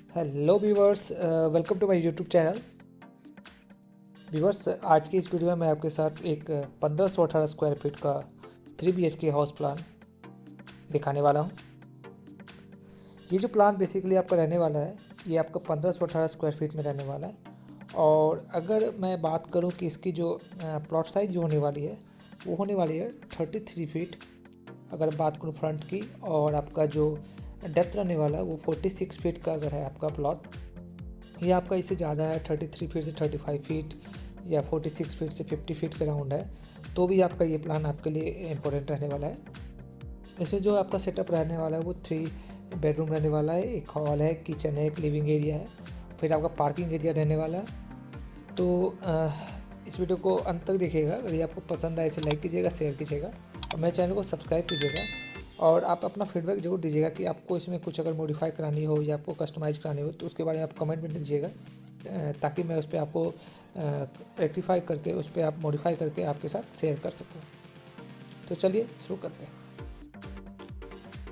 Hello viewers, welcome to my YouTube channel. Viewers, आज की इस वीडियो में मैं आपके साथ एक 1518 स्क्वायर फीट का 3 BHK हाउस प्लान दिखाने वाला हूं। ये जो प्लान बेसिकली आपका रहने वाला है, ये आपका 1518 स्क्वायर फीट में रहने वाला है। और अगर मैं बात करूं कि इसकी जो प्लॉट साइज जो होने वाली है वो होने वाली है 33 फीट। अगर बात करूं फ्रंट की, और आपका जो डेप्थ रहने वाला है वो 46 फीट का अगर है आपका प्लॉट, ये आपका इससे ज़्यादा है 33 फीट से 35 फीट या 46 फीट से 50 फीट के राउंड है, तो भी आपका ये प्लान आपके लिए इम्पोर्टेंट रहने वाला है। इसमें जो आपका सेटअप रहने वाला है वो 3 बेडरूम रहने वाला है, एक हॉल है, किचन है, एक लिविंग एरिया है, फिर आपका पार्किंग एरिया रहने वाला है। तो इस वीडियो को अंत तक देखिएगा। अगर ये आपको पसंद आए इसे लाइक कीजिएगा, शेयर कीजिएगा और मेरे चैनल को सब्सक्राइब कीजिएगा। और आप अपना फीडबैक जरूर दीजिएगा कि आपको इसमें कुछ अगर मॉडिफाई करानी हो या आपको कस्टमाइज करानी हो तो उसके बारे में आप कमेंट में दीजिएगा, ताकि मैं उस पर आपको रेक्टिफाई करके उस पर आप मॉडिफाई करके आपके साथ शेयर कर सकूँ। तो चलिए शुरू करते हैं।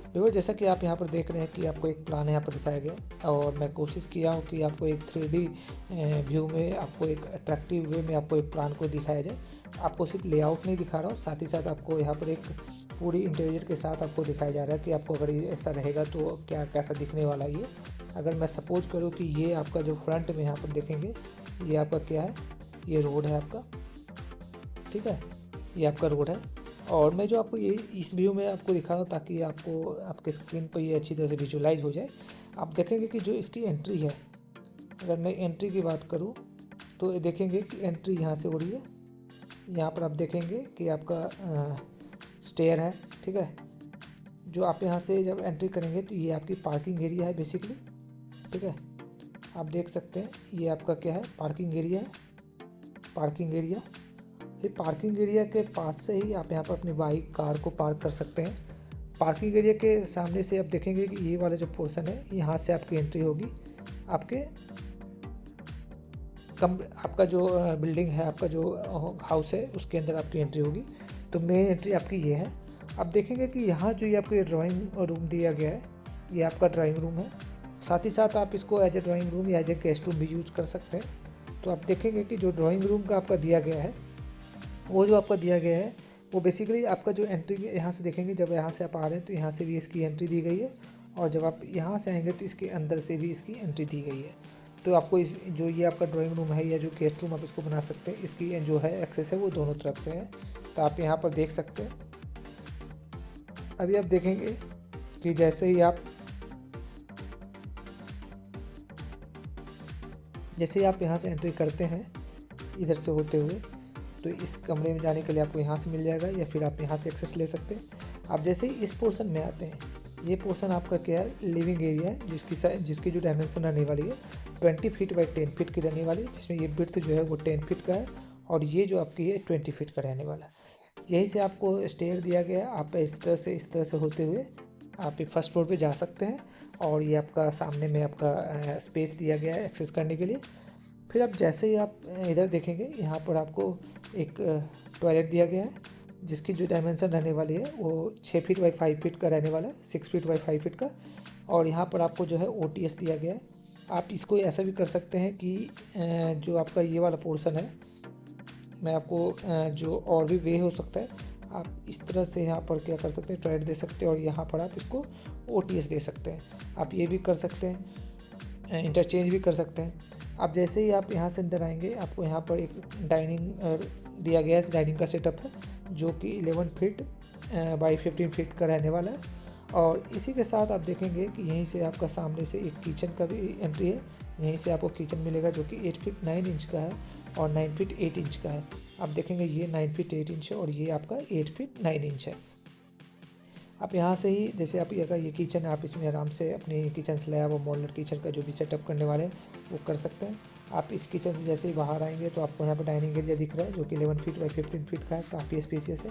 देखो, जैसा कि आप यहाँ पर देख रहे हैं कि आपको एक प्लान यहाँ पर दिखाया गया, और मैं कोशिश किया हूँ कि आपको एक 3D व्यू में, आपको एक अट्रैक्टिव वे में आपको एक प्लान को दिखाया जाए। आपको सिर्फ लेआउट नहीं दिखा रहा हूँ, साथ ही साथ आपको यहाँ पर एक पूरी इंटीरियर के साथ आपको दिखाया जा रहा है कि आपको अगर ये ऐसा रहेगा तो क्या कैसा दिखने वाला है ये। अगर मैं सपोज करूँ कि ये आपका जो फ्रंट में यहाँ पर देखेंगे, ये आपका क्या है, ये रोड है आपका, ठीक है, ये आपका रोड है। और मैं जो आपको ये इस व्यू में आपको दिखा रहा हूँ ताकि आपको आपके स्क्रीन पर ये अच्छी तरह से विजुलाइज हो जाए। आप देखेंगे कि जो इसकी एंट्री है, अगर मैं एंट्री की बात करूँ तो ये देखेंगे कि एंट्री यहाँ से हो रही है। यहाँ पर आप देखेंगे कि आपका स्टेयर है, ठीक है। जो आप यहाँ से जब एंट्री करेंगे तो ये आपकी पार्किंग एरिया है बेसिकली, ठीक है। आप देख सकते हैं ये आपका क्या है, पार्किंग एरिया है। पार्किंग एरिया, फिर पार्किंग एरिया के पास से ही आप यहाँ पर अपनी बाइक कार को पार्क कर सकते हैं। पार्किंग एरिया के सामने से आप देखेंगे कि ये वाला जो पोर्शन है, यहाँ से आपकी एंट्री होगी। आपके आपका जो बिल्डिंग है, आपका जो हाउस है, उसके अंदर आपकी एंट्री होगी। तो मेन एंट्री आपकी ये है। आप देखेंगे कि यहाँ जो ये आपको ड्राइंग रूम दिया गया है, ये आपका ड्राइंग रूम है। साथ ही साथ आप इसको एज ए ड्राइंग रूम या एज ए गेस्ट रूम भी यूज कर सकते हैं। तो आप देखेंगे कि जो ड्राइंग रूम का आपका दिया गया है, वो जो आपका दिया गया है वो बेसिकली आपका जो एंट्री यहाँ से देखेंगे, जब यहाँ से आप आ रहे हैं तो यहाँ से भी इसकी एंट्री दी गई है, और जब आप यहाँ से आएंगे तो इसके अंदर से भी इसकी एंट्री दी गई है। तो आपको जो ये आपका ड्राइंग रूम है या जो गेस्ट रूम आप इसको बना सकते हैं, इसकी जो है एक्सेस है वो दोनों तरफ से है। तो आप यहाँ पर देख सकते हैं। अभी आप देखेंगे कि जैसे ही आप यहाँ से एंट्री करते हैं इधर से होते हुए, तो इस कमरे में जाने के लिए आपको यहाँ से मिल जाएगा, या फिर आप यहाँ से एक्सेस ले सकते हैं। आप जैसे ही इस पोर्शन में आते हैं, ये पोर्शन आपका क्या है, लिविंग एरिया है, जिसकी जो डायमेंशन रहने वाली है 20 फीट बाई 10 फीट की रहने वाली है, जिसमें ये विड्थ जो है वो 10 फीट का है, और ये जो आपकी है 20 फीट का रहने वाला है। यहीं से आपको स्टेयर दिया गया है। आप इस तरह से होते हुए आप फर्स्ट फ्लोर पे जा सकते हैं, और ये आपका सामने में आपका स्पेस दिया गया है एक्सेस करने के लिए। फिर आप जैसे ही आप इधर देखेंगे, यहाँ पर आपको एक टॉयलेट दिया गया है, जिसकी जो डायमेंशन रहने वाली है वो 6 फीट बाई 5 फीट का रहने वाला है, 6 फीट बाई 5 फीट का। और यहाँ पर आपको जो है OTS दिया गया है। आप इसको ऐसा भी कर सकते हैं कि जो आपका ये वाला पोर्शन है, मैं आपको जो और भी वे हो सकता है, आप इस तरह से यहाँ पर क्या कर सकते हैं, टॉयलेट दे सकते हैं, और यहाँ पर आप इसको OTS दे सकते हैं। आप ये भी कर सकते हैं, इंटरचेंज भी कर सकते हैं। आप जैसे ही आप यहाँ से अंदर आएंगे, आपको यहाँ पर एक डाइनिंग दिया गया है, डाइनिंग का सेटअप है, जो कि 11 फीट बाई 15 फीट का रहने वाला है। और इसी के साथ आप देखेंगे कि यहीं से आपका सामने से एक किचन का भी एंट्री है। यहीं से आपको किचन मिलेगा, जो कि 8 फीट 9 इंच का है और 9 फीट 8 इंच का है। आप देखेंगे ये 9 फीट 8 इंच है और ये आपका 8 फीट 9 इंच है। आप यहाँ से ही, जैसे आप ये किचन है, आप इसमें आराम से अपनी किचन स्लैब और मॉडलर किचन का जो भी सेटअप करने वाले हैं वो कर सकते हैं। आप इस किचन से जैसे ही बाहर आएंगे तो आपको यहाँ पर डाइनिंग एरिया दिख रहा है, जो कि 11 फीट बाई 15 फीट का है, काफ़ी स्पेसियस है।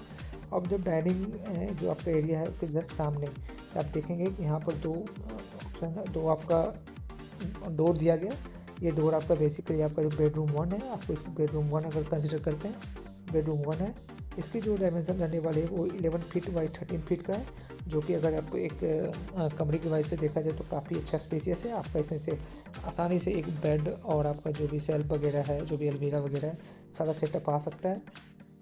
अब जब डाइनिंग जो आपका एरिया है उसके जस्ट सामने आप देखेंगे कि यहाँ पर दो आपका डोर दिया गया। ये डोर आपका बेसिकली आपका जो बेडरूम 1 है, आपको इसको बेडरूम 1 अगर कंसिडर करते हैं, बेडरूम 1 है। इसकी जो डायमेंशन रहने वाले है वो 11 फीट बाई 13 फीट का है, जो कि अगर आपको एक कमरे की वाइज से देखा जाए तो काफ़ी अच्छा स्पेसियस है। आपका इसमें से आसानी से एक बेड और आपका जो भी सेल्फ वगैरह है, जो भी अलमीरा वगैरह है, सारा सेटअप आ सकता है।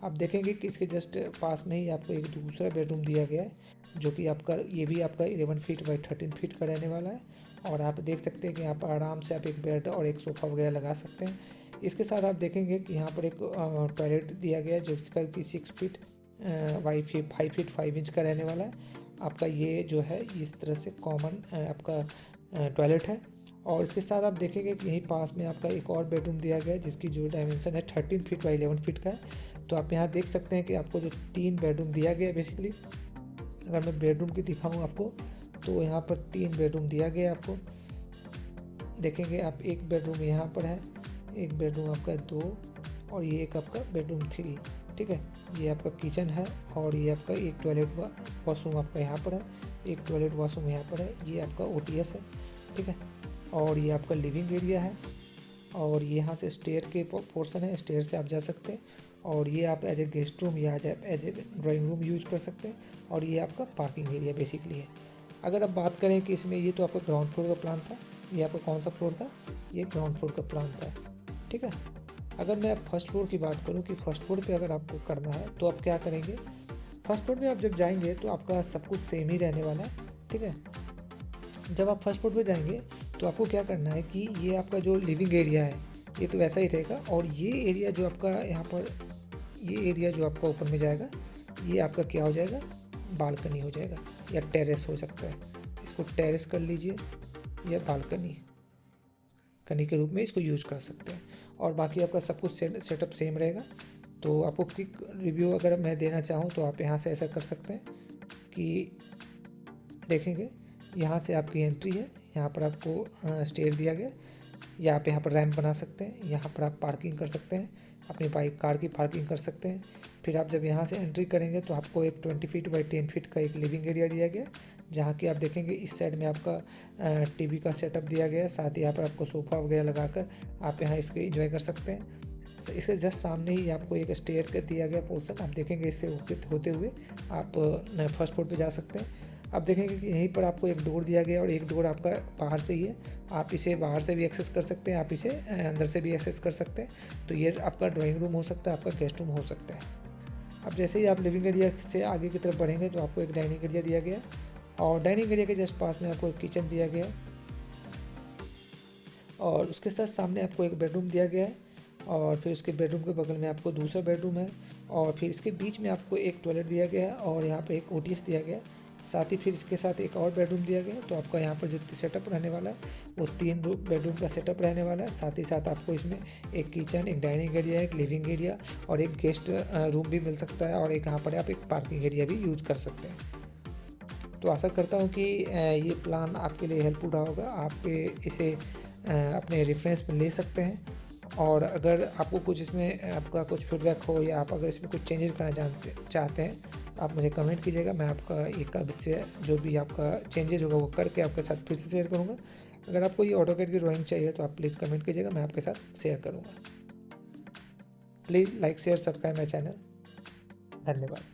आप देखेंगे कि इसके जस्ट पास में ही आपको एक दूसरा बेडरूम दिया गया है, जो कि आपका ये भी आपका 11 फीट बाई 13 फीट का रहने वाला है। और आप देख सकते हैं कि यहाँ पर आराम से आप एक बेड और एक सोफ़ा वगैरह लगा सकते हैं। इसके साथ आप देखेंगे कि यहाँ पर एक टॉयलेट दिया गया है, जो इसका कि 6 फीट बाई 5 फीट 5 इंच का रहने वाला है। आपका ये जो है इस तरह से कॉमन आपका टॉयलेट है। और इसके साथ आप देखेंगे कि यहीं पास में आपका एक और बेडरूम दिया गया है, जिसकी जो डायमेंशन है 13 फीट बाई 11 फीट का है। तो आप यहाँ देख सकते हैं कि आपको जो 3 बेडरूम दिया गया है बेसिकली, अगर मैं बेडरूम की दिखाऊँ आपको, तो यहाँ पर 3 बेडरूम दिया गया है आपको। देखेंगे आप, एक बेडरूम यहाँ पर है, एक बेडरूम आपका 2, और ये एक आपका बेडरूम 3। ठीक है, ये आपका किचन है, और ये आपका एक टॉयलेट वॉशरूम आपका यहाँ पर है, एक टॉयलेट वॉशरूम यहाँ पर है। ये आपका OTS है। ठीक है, और ये आपका लिविंग एरिया है, और यहाँ से स्टेयर के पोर्शन है, स्टेयर से आप जा सकते हैं। और ये आप एज ए गेस्ट रूम या as a drawing room use कर सकते हैं। और ये आपका पार्किंग एरिया बेसिकली है। अगर आप बात करें कि इसमें, ये तो आपका ग्राउंड फ्लोर का प्लान था, ये आपका कौन सा फ्लोर था, ये ग्राउंड फ्लोर का प्लान था। ठीक है, अगर मैं फर्स्ट फ्लोर की बात करूं कि फर्स्ट फ्लोर पे अगर आपको करना है तो आप क्या करेंगे, फर्स्ट फ्लोर पे आप जब जाएंगे तो आपका सब कुछ सेम ही रहने वाला है। ठीक है, जब आप फर्स्ट फ्लोर पे जाएंगे तो आपको क्या करना है कि ये आपका जो लिविंग एरिया है ये तो वैसा ही रहेगा, और ये एरिया जो आपका यहाँ पर, ये एरिया जो आपका ऊपर में जाएगा, ये आपका क्या हो जाएगा, बालकनी हो जाएगा, या टेरेस हो सकता है। इसको टेरेस कर लीजिए या बालकनी के रूप में इसको यूज़ कर सकते हैं। और बाकी आपका सब कुछ सेटअप सेम रहेगा। तो आपको क्विक रिव्यू अगर मैं देना चाहूँ तो आप यहाँ से ऐसा कर सकते हैं कि देखेंगे, यहाँ से आपकी एंट्री है, यहाँ पर आपको स्टेयर दिया गया, या आप यहाँ पर रैंप बना सकते हैं, यहाँ पर आप पार्किंग कर सकते हैं, अपनी बाइक कार की पार्किंग कर सकते हैं। फिर आप जब यहाँ से एंट्री करेंगे तो आपको एक 20 फीट बाई 10 फीट का एक लिविंग एरिया दिया गया, जहाँ की आप देखेंगे इस साइड में आपका टीवी का सेटअप दिया गया है, साथ ही यहाँ पर आपको सोफ़ा वगैरह लगाकर आप यहाँ इसके एंजॉय कर सकते हैं। इसके जस्ट सामने ही आपको एक स्टेयर का दिया गया पोर्शन, आप देखेंगे इससे होते हुए आप फर्स्ट फ्लोर पे जा सकते हैं। आप देखेंगे कि यहीं पर आपको एक डोर दिया गया, और एक डोर आपका बाहर से ही है, आप इसे बाहर से भी एक्सेस कर सकते हैं, आप इसे अंदर से भी एक्सेस कर सकते हैं। तो ये आपका ड्राइंग रूम हो सकता है, आपका गेस्ट रूम हो सकता है। अब जैसे ही आप लिविंग एरिया से आगे की तरफ बढ़ेंगे तो आपको एक डाइनिंग एरिया दिया गया, और डाइनिंग एरिया के जस्ट पास में आपको एक किचन दिया गया, और उसके साथ सामने आपको एक बेडरूम दिया गया है, और फिर उसके बेडरूम के बगल में आपको दूसरा बेडरूम है, और फिर इसके बीच में आपको एक टॉयलेट दिया गया है, और यहाँ पे एक OTS दिया गया, साथ ही फिर इसके साथ एक और बेडरूम दिया गया। तो आपका यहाँ पर जो सेटअप रहने वाला है वो 3 बेडरूम का सेटअप रहने वाला है। साथ ही साथ आपको इसमें एक किचन, एक डाइनिंग एरिया, एक लिविंग एरिया और एक गेस्ट रूम भी मिल सकता है, और एक यहाँ पर आप एक पार्किंग एरिया भी यूज कर सकते हैं। तो आशा करता हूँ कि ये प्लान आपके लिए हेल्पफुल रहा होगा। आप इसे अपने रेफरेंस में ले सकते हैं, और अगर आपको कुछ इसमें आपका कुछ फीडबैक हो, या आप अगर इसमें कुछ चेंजेस करना चाहते हैं, आप मुझे कमेंट कीजिएगा। मैं आपका एक विषय जो भी आपका चेंजेस होगा वो करके आपके साथ फिर से शेयर करूँगा। अगर आपको ये ऑटोकैड की ड्राइंग चाहिए तो आप प्लीज़ कमेंट कीजिएगा, मैं आपके साथ शेयर करूँगा। Please like share subscribe my channel. धन्यवाद।